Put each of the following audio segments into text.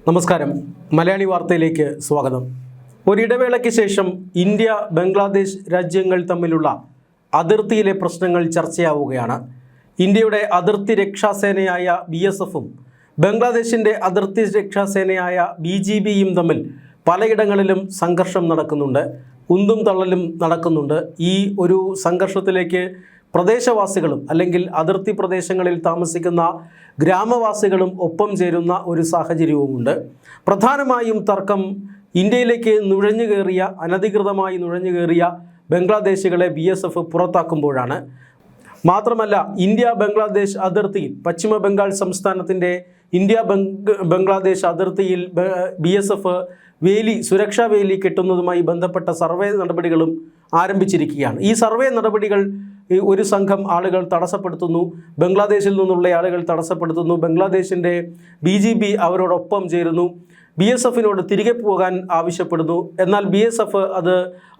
നമസ്കാരം. മലയാളി വാർത്തയിലേക്ക് സ്വാഗതം. ഒരിടവേളയ്ക്ക് ശേഷം ഇന്ത്യ ബംഗ്ലാദേശ് രാജ്യങ്ങൾ തമ്മിലുള്ള അതിർത്തിയിലെ പ്രശ്നങ്ങൾ ചർച്ചയാവുകയാണ്. ഇന്ത്യയുടെ അതിർത്തി രക്ഷാസേനയായ BSFും ബംഗ്ലാദേശിൻ്റെ അതിർത്തി രക്ഷാസേനയായ BGBയും തമ്മിൽ പലയിടങ്ങളിലും സംഘർഷം നടക്കുന്നുണ്ട്. ഉന്തും തള്ളലും നടക്കുന്നുണ്ട്. ഈ ഒരു സംഘർഷത്തിലേക്ക് പ്രദേശവാസികളും അല്ലെങ്കിൽ അതിർത്തി പ്രദേശങ്ങളിൽ താമസിക്കുന്ന ഗ്രാമവാസികളും ഒപ്പം ചേരുന്ന ഒരു സാഹചര്യവുമുണ്ട്. പ്രധാനമായും തർക്കം ഇന്ത്യയിലേക്ക് അനധികൃതമായി നുഴഞ്ഞു കയറിയ ബംഗ്ലാദേശികളെ BSF പുറത്താക്കുമ്പോഴാണ്. മാത്രമല്ല, ഇന്ത്യ ബംഗ്ലാദേശ് അതിർത്തിയിൽ പശ്ചിമ ബംഗാൾ സംസ്ഥാനത്തിൻ്റെ ബംഗ്ലാദേശ് അതിർത്തിയിൽ BSF സുരക്ഷാ വേലി കെട്ടുന്നതുമായി ബന്ധപ്പെട്ട സർവേ നടപടികളും ആരംഭിച്ചിരിക്കുകയാണ്. ഈ സർവേ നടപടികൾ ഒരു സംഘം ആളുകൾ തടസ്സപ്പെടുത്തുന്നു. ബംഗ്ലാദേശിൽ നിന്നുള്ള ആളുകൾ തടസ്സപ്പെടുത്തുന്നു. ബംഗ്ലാദേശിൻ്റെ BGB അവരോടൊപ്പം ചേരുന്നു. BSFനോട് തിരികെ പോകാൻ ആവശ്യപ്പെടുന്നു. എന്നാൽ BSF അത്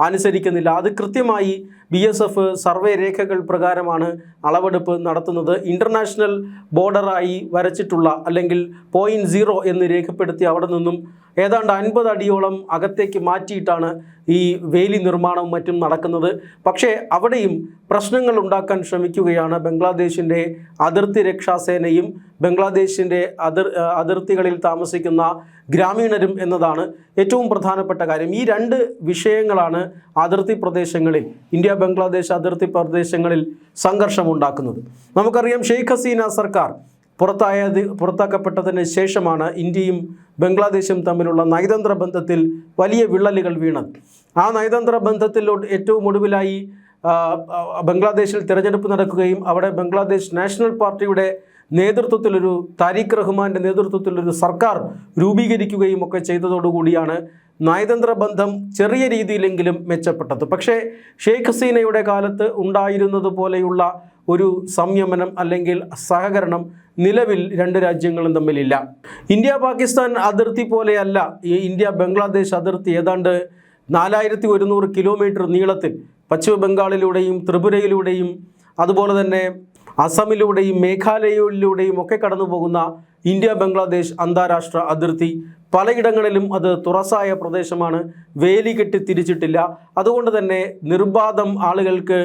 അനുസരിക്കുന്നില്ല. അത് കൃത്യമായി BSF സർവേ രേഖകൾ പ്രകാരമാണ് അളവെടുപ്പ് നടത്തുന്നത്. ഇൻ്റർനാഷണൽ ബോർഡറായി വരച്ചിട്ടുള്ള അല്ലെങ്കിൽ 0.0 എന്ന് രേഖപ്പെടുത്തി അവിടെ നിന്നും ഏതാണ്ട് 50 അടിയോളം അകത്തേക്ക് മാറ്റിയിട്ടാണ് ഈ വേലി നിർമ്മാണവും മറ്റും നടക്കുന്നത്. പക്ഷേ അവിടെയും പ്രശ്നങ്ങൾ ഉണ്ടാക്കാൻ ശ്രമിക്കുകയാണ് ബംഗ്ലാദേശിൻ്റെ അതിർത്തി രക്ഷാസേനയും ബംഗ്ലാദേശിൻ്റെ അതിർത്തികളിൽ താമസിക്കുന്ന ഗ്രാമീണരും എന്നതാണ് ഏറ്റവും പ്രധാനപ്പെട്ട കാര്യം. ഈ രണ്ട് വിഷയങ്ങളാണ് അതിർത്തി പ്രദേശങ്ങളിൽ, ഇന്ത്യ ബംഗ്ലാദേശ് അതിർത്തി പ്രദേശങ്ങളിൽ സംഘർഷമുണ്ടാക്കുന്നത്. നമുക്കറിയാം, ഷെയ്ഖ് ഹസീന സർക്കാർ പുറത്താക്കപ്പെട്ടതിന് ശേഷമാണ് ഇന്ത്യയും ബംഗ്ലാദേശും തമ്മിലുള്ള നയതന്ത്ര ബന്ധത്തിൽ വലിയ വിള്ളലുകൾ വീണത്. ആ നയതന്ത്ര ബന്ധത്തിൽ ഏറ്റവും ഒടുവിലായി ബംഗ്ലാദേശിൽ തിരഞ്ഞെടുപ്പ് നടക്കുകയും അവിടെ ബംഗ്ലാദേശ് നാഷണൽ പാർട്ടിയുടെ നേതൃത്വത്തിലൊരു താരിഖ് റഹ്മാൻ്റെ നേതൃത്വത്തിലൊരു സർക്കാർ രൂപീകരിക്കുകയും ഒക്കെ ചെയ്തതോടുകൂടിയാണ് നയതന്ത്ര ബന്ധം ചെറിയ രീതിയിലെങ്കിലും മെച്ചപ്പെട്ടത്. പക്ഷേ ഷെയ്ഖ് ഹസീനയുടെ കാലത്ത് ഉണ്ടായിരുന്നത് പോലെയുള്ള ഒരു സംയമനം അല്ലെങ്കിൽ സഹകരണം നിലവിൽ രണ്ട് രാജ്യങ്ങളും തമ്മിലില്ല. ഇന്ത്യ പാകിസ്ഥാൻ അതിർത്തി പോലെയല്ല ഈ ഇന്ത്യ ബംഗ്ലാദേശ് അതിർത്തി. ഏതാണ്ട് 4100 കിലോമീറ്റർ നീളത്തിൽ പശ്ചിമ ബംഗാളിലൂടെയും ത്രിപുരയിലൂടെയും അതുപോലെ തന്നെ അസമിലൂടെയും മേഘാലയയിലൂടെയും ഒക്കെ കടന്നു പോകുന്ന ഇന്ത്യ ബംഗ്ലാദേശ് അന്താരാഷ്ട്ര അതിർത്തി പലയിടങ്ങളിലും അത് തുറസായ പ്രദേശമാണ്. വേലി കെട്ടി തിരിച്ചിട്ടില്ല. അതുകൊണ്ട് തന്നെ നിർബാധം ആളുകൾക്ക്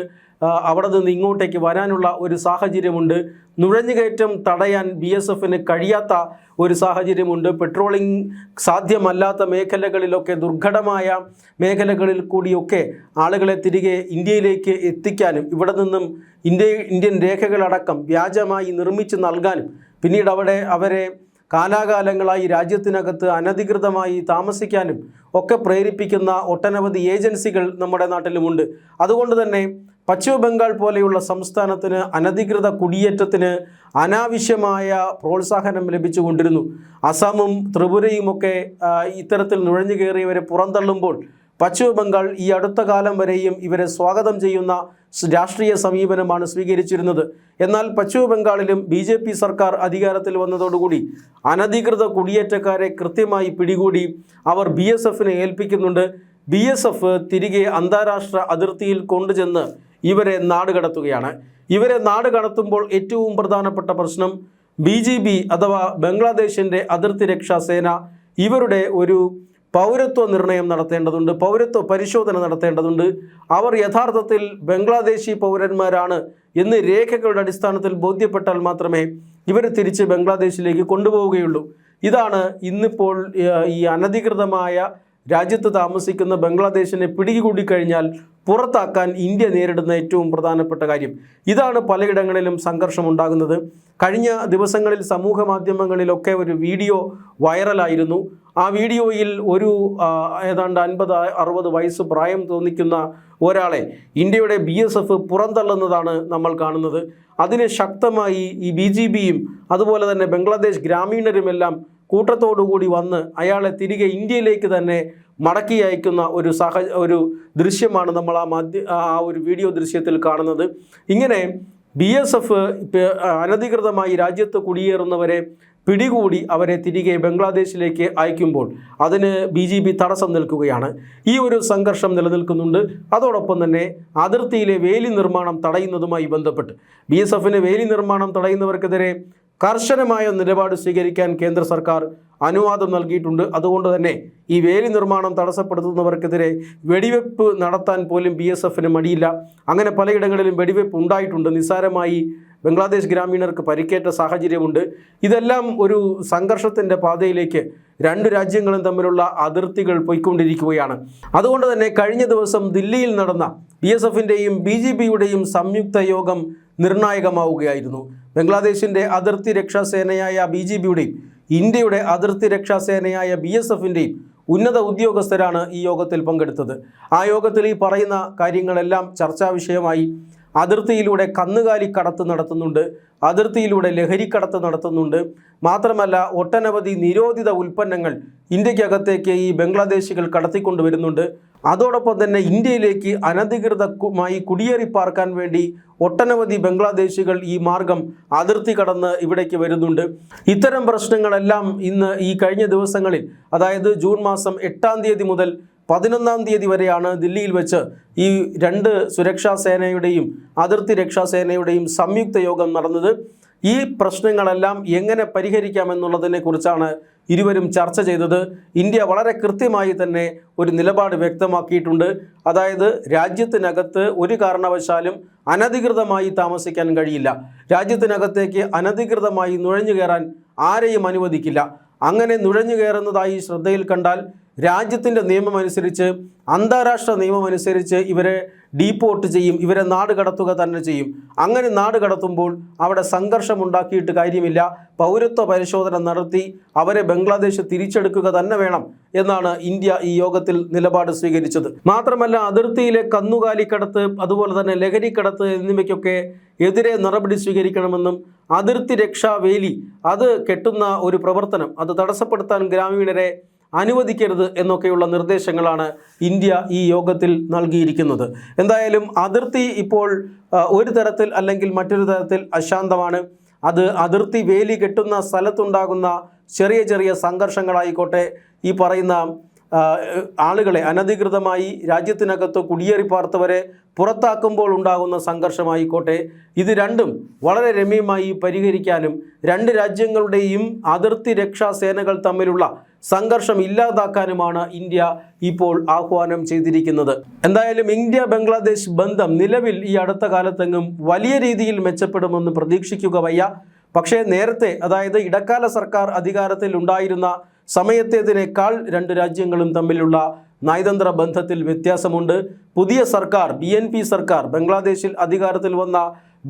അവിടെ നിന്ന് ഇങ്ങോട്ടേക്ക് വരാനുള്ള ഒരു സാഹചര്യമുണ്ട്. നുഴഞ്ഞുകയറ്റം തടയാൻ BSFന് കഴിയാത്ത ഒരു സാഹചര്യമുണ്ട്. പെട്രോളിംഗ് സാധ്യമല്ലാത്ത മേഖലകളിലൊക്കെ, ദുർഘടമായ മേഖലകളിൽ കൂടിയൊക്കെ ആളുകളെ തിരികെ ഇന്ത്യയിലേക്ക് എത്തിക്കാനും ഇവിടെ നിന്നും ഇന്ത്യൻ രേഖകളടക്കം വ്യാജമായി നിർമ്മിച്ച് നൽകാനും പിന്നീട് അവരെ കാലാകാലങ്ങളായി രാജ്യത്തിനകത്ത് അനധികൃതമായി താമസിക്കാനും ഒക്കെ പ്രേരിപ്പിക്കുന്ന ഒട്ടനവധി ഏജൻസികൾ നമ്മുടെ നാട്ടിലുമുണ്ട്. അതുകൊണ്ട് തന്നെ പശ്ചിമ ബംഗാൾ പോലെയുള്ള സംസ്ഥാനത്തിന് അനധികൃത കുടിയേറ്റത്തിന് അനാവശ്യമായ പ്രോത്സാഹനം ലഭിച്ചുകൊണ്ടിരുന്നു. അസമും ത്രിപുരയുമൊക്കെ ഇത്തരത്തിൽ നുഴഞ്ഞു കയറിയവരെ പുറന്തള്ളുമ്പോൾ പശ്ചിമ ബംഗാൾ ഈ അടുത്ത കാലം വരെയും ഇവരെ സ്വാഗതം ചെയ്യുന്ന രാഷ്ട്രീയ സമീപനമാണ് സ്വീകരിച്ചിരുന്നത്. എന്നാൽ പശ്ചിമ ബംഗാളിലും BJP സർക്കാർ അധികാരത്തിൽ വന്നതോടുകൂടി അനധികൃത കുടിയേറ്റക്കാരെ കൃത്യമായി പിടികൂടി അവർ BSFനെ ഏൽപ്പിക്കുന്നുണ്ട്. BSF തിരികെ അന്താരാഷ്ട്ര അതിർത്തിയിൽ കൊണ്ടുചെന്ന് ഇവരെ നാടുകടത്തുകയാണ്. ഇവരെ നാടുകടത്തുമ്പോൾ ഏറ്റവും പ്രധാനപ്പെട്ട പ്രശ്നം BGB അഥവാ ബംഗ്ലാദേശിൻ്റെ അതിർത്തി രക്ഷാസേന ഇവരുടെ ഒരു പൗരത്വ നിർണയം നടത്തേണ്ടതുണ്ട്, പൗരത്വ പരിശോധന നടത്തേണ്ടതുണ്ട്. അവർ യഥാർത്ഥത്തിൽ ബംഗ്ലാദേശി പൗരന്മാരാണ് എന്ന് രേഖകളുടെ അടിസ്ഥാനത്തിൽ ബോധ്യപ്പെട്ടാൽ മാത്രമേ ഇവരെ തിരിച്ച് ബംഗ്ലാദേശിലേക്ക് കൊണ്ടുപോവുകയുള്ളൂ. ഇതാണ് ഇന്നിപ്പോൾ ഈ അനധികൃതമായ രാജ്യത്ത് താമസിക്കുന്ന ബംഗ്ലാദേശിനെ പിടികൂടിക്കഴിഞ്ഞാൽ പുറത്താക്കാൻ ഇന്ത്യ നേരിടുന്ന ഏറ്റവും പ്രധാനപ്പെട്ട കാര്യം. ഇതാണ് പലയിടങ്ങളിലും സംഘർഷമുണ്ടാകുന്നത്. കഴിഞ്ഞ ദിവസങ്ങളിൽ സമൂഹ മാധ്യമങ്ങളിലൊക്കെ ഒരു വീഡിയോ വൈറലായിരുന്നു. ആ വീഡിയോയിൽ ഒരു ഏതാണ്ട് 50-60 വയസ്സ് പ്രായം തോന്നിക്കുന്ന ഒരാളെ ഇന്ത്യയുടെ BSF പുറന്തള്ളുന്നതാണ് നമ്മൾ കാണുന്നത്. അതിന് ശക്തമായി ഈ BGBയും അതുപോലെ തന്നെ ബംഗ്ലാദേശ് ഗ്രാമീണരുമെല്ലാം കൂട്ടത്തോടുകൂടി വന്ന് അയാളെ തിരികെ ഇന്ത്യയിലേക്ക് തന്നെ മടക്കി അയക്കുന്ന ഒരു ദൃശ്യമാണ് നമ്മൾ ആ ഒരു വീഡിയോ ദൃശ്യത്തിൽ കാണുന്നത്. ഇങ്ങനെ BSF അനധികൃതമായി രാജ്യത്ത് കുടിയേറുന്നവരെ പിടികൂടി അവരെ തിരികെ ബംഗ്ലാദേശിലേക്ക് അയക്കുമ്പോൾ അതിന് BGB തടസ്സം നിൽക്കുകയാണ്. ഈ ഒരു സംഘർഷം നിലനിൽക്കുന്നുണ്ട്. അതോടൊപ്പം തന്നെ അതിർത്തിയിലെ വേലി നിർമ്മാണം തടയുന്നതുമായി ബന്ധപ്പെട്ട് BSFന് വേലി നിർമ്മാണം തടയുന്നവർക്കെതിരെ കർശനമായ നിലപാട് സ്വീകരിക്കാൻ കേന്ദ്ര സർക്കാർ അനുവാദം നൽകിയിട്ടുണ്ട്. അതുകൊണ്ട് തന്നെ ഈ വേലി നിർമ്മാണം തടസ്സപ്പെടുത്തുന്നവർക്കെതിരെ വെടിവെപ്പ് നടത്താൻ പോലും BSFന് മടിയില്ല. അങ്ങനെ പലയിടങ്ങളിലും വെടിവെപ്പ് ഉണ്ടായിട്ടുണ്ട്. നിസ്സാരമായി ബംഗ്ലാദേശ് ഗ്രാമീണർക്ക് പരിക്കേറ്റ സാഹചര്യമുണ്ട്. ഇതെല്ലാം ഒരു സംഘർഷത്തിൻ്റെ പാതയിലേക്ക് രണ്ട് രാജ്യങ്ങളും തമ്മിലുള്ള അതിർത്തികൾ പോയിക്കൊണ്ടിരിക്കുകയാണ്. അതുകൊണ്ട് തന്നെ കഴിഞ്ഞ ദിവസം ദില്ലിയിൽ നടന്ന BSFൻ്റെയും BJPയുടെയും സംയുക്ത യോഗം നിർണായകമാവുകയായിരുന്നു. ബംഗ്ലാദേശിൻ്റെ അതിർത്തി രക്ഷാസേനയായ BJPയുടെയും ഇന്ത്യയുടെ അതിർത്തി രക്ഷാസേനയായ BSFൻ്റെയും ഉന്നത ഉദ്യോഗസ്ഥരാണ് ഈ യോഗത്തിൽ പങ്കെടുത്തത്. ആ യോഗത്തിൽ ഈ പറയുന്ന കാര്യങ്ങളെല്ലാം ചർച്ചാ വിഷയമായി. അതിർത്തിയിലൂടെ കന്നുകാലി കടത്ത് നടത്തുന്നുണ്ട്, അതിർത്തിയിലൂടെ ലഹരിക്കടത്ത് നടത്തുന്നുണ്ട്. മാത്രമല്ല ഒട്ടനവധി നിരോധിത ഉൽപ്പന്നങ്ങൾ ഇന്ത്യക്കകത്തേക്ക് ഈ ബംഗ്ലാദേശികൾ കടത്തിക്കൊണ്ടുവരുന്നുണ്ട്. അതോടൊപ്പം തന്നെ ഇന്ത്യയിലേക്ക് അനധികൃതമായി കുടിയേറി പാർക്കാൻ വേണ്ടി ഒട്ടനവധി ബംഗ്ലാദേശികൾ ഈ മാർഗം അതിർത്തി കടന്ന് ഇവിടേക്ക് വരുന്നുണ്ട്. ഇത്തരം പ്രശ്നങ്ങളെല്ലാം ഇന്ന് ഈ കഴിഞ്ഞ ദിവസങ്ങളിൽ, അതായത് ജൂൺ മാസം 8-ാം തീയതി മുതൽ 11-ാം തീയതി വരെയാണ് ദില്ലിയിൽ വെച്ച് ഈ രണ്ട് സുരക്ഷാ സേനയുടെയും അതിർത്തി രക്ഷാസേനയുടെയും സംയുക്ത യോഗം നടന്നത്. ഈ പ്രശ്നങ്ങളെല്ലാം എങ്ങനെ പരിഹരിക്കാമെന്നുള്ളതിനെ കുറിച്ചാണ് ഇരുവരും ചർച്ച ചെയ്തത്. ഇന്ത്യ വളരെ കൃത്യമായി തന്നെ ഒരു നിലപാട് വ്യക്തമാക്കിയിട്ടുണ്ട്. അതായത് രാജ്യത്തിനകത്ത് ഒരു കാരണവശാലും അനധികൃതമായി താമസിക്കാൻ കഴിയില്ല. രാജ്യത്തിനകത്തേക്ക് അനധികൃതമായി നുഴഞ്ഞു കയറാൻ ആരെയും അനുവദിക്കില്ല. അങ്ങനെ നുഴഞ്ഞു കയറുന്നതായി ശ്രദ്ധയിൽ കണ്ടാൽ രാജ്യത്തിൻ്റെ നിയമമനുസരിച്ച്, അന്താരാഷ്ട്ര നിയമമനുസരിച്ച് ഇവരെ ഡീപ്പോർട്ട് ചെയ്യും, ഇവരെ നാട് കടത്തുക തന്നെ ചെയ്യും. അങ്ങനെ നാട് കടത്തുമ്പോൾ അവിടെ സംഘർഷമുണ്ടാക്കിയിട്ട് കാര്യമില്ല. പൗരത്വ പരിശോധന നടത്തി അവരെ ബംഗ്ലാദേശ് തിരിച്ചെടുക്കുക തന്നെ വേണം എന്നാണ് ഇന്ത്യ ഈ യോഗത്തിൽ നിലപാട് സ്വീകരിച്ചത്. മാത്രമല്ല അതിർത്തിയിലെ കന്നുകാലിക്കടത്ത്, അതുപോലെ തന്നെ ലഹരിക്കടത്ത് എന്നിവയ്ക്കൊക്കെ എതിരെ നടപടി സ്വീകരിക്കണമെന്നും അതിർത്തി രക്ഷാവേലി അത് കെട്ടുന്ന ഒരു പ്രവർത്തനം അത് തടസ്സപ്പെടുത്താൻ ഗ്രാമീണരെ അനുവദിക്കരുത് എന്നൊക്കെയുള്ള നിർദ്ദേശങ്ങളാണ് ഇന്ത്യ ഈ യോഗത്തിൽ നൽകിയിരിക്കുന്നത്. എന്തായാലും അതിർത്തി ഇപ്പോൾ ഒരു തരത്തിൽ അല്ലെങ്കിൽ മറ്റൊരു തരത്തിൽ അശാന്തമാണ്. അത് അതിർത്തി വേലി കെട്ടുന്ന സ്ഥലത്തുണ്ടാകുന്ന ചെറിയ ചെറിയ സംഘർഷങ്ങളായിക്കോട്ടെ, ഈ പറയുന്ന ആളുകളെ അനധികൃതമായി രാജ്യത്തിനകത്ത് കുടിയേറി പാർത്തവരെ പുറത്താക്കുമ്പോൾ ഉണ്ടാകുന്ന സംഘർഷമായിക്കോട്ടെ, ഇത് രണ്ടും വളരെ രമ്യമായി പരിഹരിക്കാനും രണ്ട് രാജ്യങ്ങളുടെയും അതിർത്തി രക്ഷാസേനകൾ തമ്മിലുള്ള സംഘർഷം ഇല്ലാതാക്കാനുമാണ് ഇന്ത്യ ഇപ്പോൾ ആഹ്വാനം ചെയ്തിരിക്കുന്നത്. എന്തായാലും ഇന്ത്യ ബംഗ്ലാദേശ് ബന്ധം നിലവിൽ ഈ അടുത്ത കാലത്തെങ്ങും വലിയ രീതിയിൽ മെച്ചപ്പെടുമെന്ന് പ്രതീക്ഷിക്കുക വയ്യ. പക്ഷേ നേരത്തെ, അതായത് ഇടക്കാല സർക്കാർ അധികാരത്തിൽ ഉണ്ടായിരുന്ന സമയത്തേതിനേക്കാൾ രണ്ട് രാജ്യങ്ങളും തമ്മിലുള്ള നയതന്ത്ര ബന്ധത്തിൽ വ്യത്യാസമുണ്ട്. പുതിയ സർക്കാർ, BNP സർക്കാർ, ബംഗ്ലാദേശിൽ അധികാരത്തിൽ വന്ന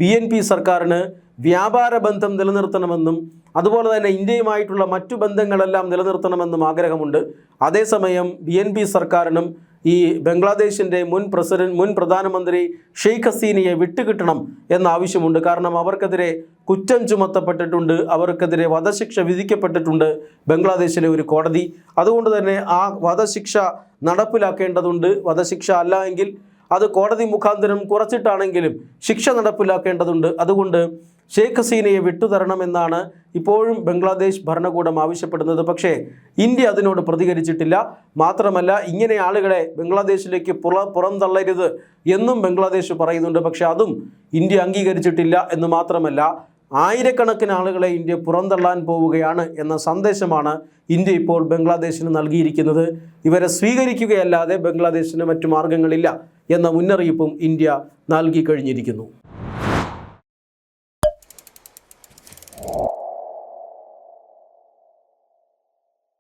BNP സർക്കാരിന് വ്യാപാര ബന്ധം നിലനിർത്തണമെന്നും അതുപോലെ തന്നെ ഇന്ത്യയുമായിട്ടുള്ള മറ്റു ബന്ധങ്ങളെല്ലാം നിലനിർത്തണമെന്നും ആഗ്രഹമുണ്ട്. അതേസമയം BNP സർക്കാരിനും ഈ ബംഗ്ലാദേശിൻ്റെ മുൻ പ്രധാനമന്ത്രി ഷെയ്ഖ് ഹസീനയെ വിട്ടുകിട്ടണം എന്ന ആവശ്യമുണ്ട്. കാരണം അവർക്കെതിരെ കുറ്റം ചുമത്തപ്പെട്ടിട്ടുണ്ട്, അവർക്കെതിരെ വധശിക്ഷ വിധിക്കപ്പെട്ടിട്ടുണ്ട് ബംഗ്ലാദേശിലെ ഒരു കോടതി. അതുകൊണ്ട് തന്നെ ആ വധശിക്ഷ നടപ്പിലാക്കേണ്ടതുണ്ട്. വധശിക്ഷ അല്ല എങ്കിൽ അത് കോടതി മുഖാന്തരം കുറച്ചിട്ടാണെങ്കിലും ശിക്ഷ നടപ്പിലാക്കേണ്ടതുണ്ട്. അതുകൊണ്ട് ഷെയ്ഖ് ഹസീനയെ വിട്ടുതരണമെന്നാണ് ഇപ്പോഴും ബംഗ്ലാദേശ് ഭരണകൂടം ആവശ്യപ്പെടുന്നത്. പക്ഷേ ഇന്ത്യ അതിനോട് പ്രതികരിച്ചിട്ടില്ല. മാത്രമല്ല ഇങ്ങനെ ആളുകളെ ബംഗ്ലാദേശിലേക്ക് പുറന്തള്ളരുത് എന്നും ബംഗ്ലാദേശ് പറയുന്നുണ്ട്. പക്ഷേ അതും ഇന്ത്യ അംഗീകരിച്ചിട്ടില്ല എന്ന് മാത്രമല്ല, ആയിരക്കണക്കിന് ആളുകളെ ഇന്ത്യ പുറന്തള്ളാൻ പോവുകയാണ് എന്ന സന്ദേശമാണ് ഇന്ത്യ ഇപ്പോൾ ബംഗ്ലാദേശിന് നൽകിയിരിക്കുന്നത്. ഇവരെ സ്വീകരിക്കുകയല്ലാതെ ബംഗ്ലാദേശിന് മറ്റു മാർഗങ്ങളില്ല എന്ന മുന്നറിയിപ്പും ഇന്ത്യ നൽകി കഴിഞ്ഞിരിക്കുന്നു.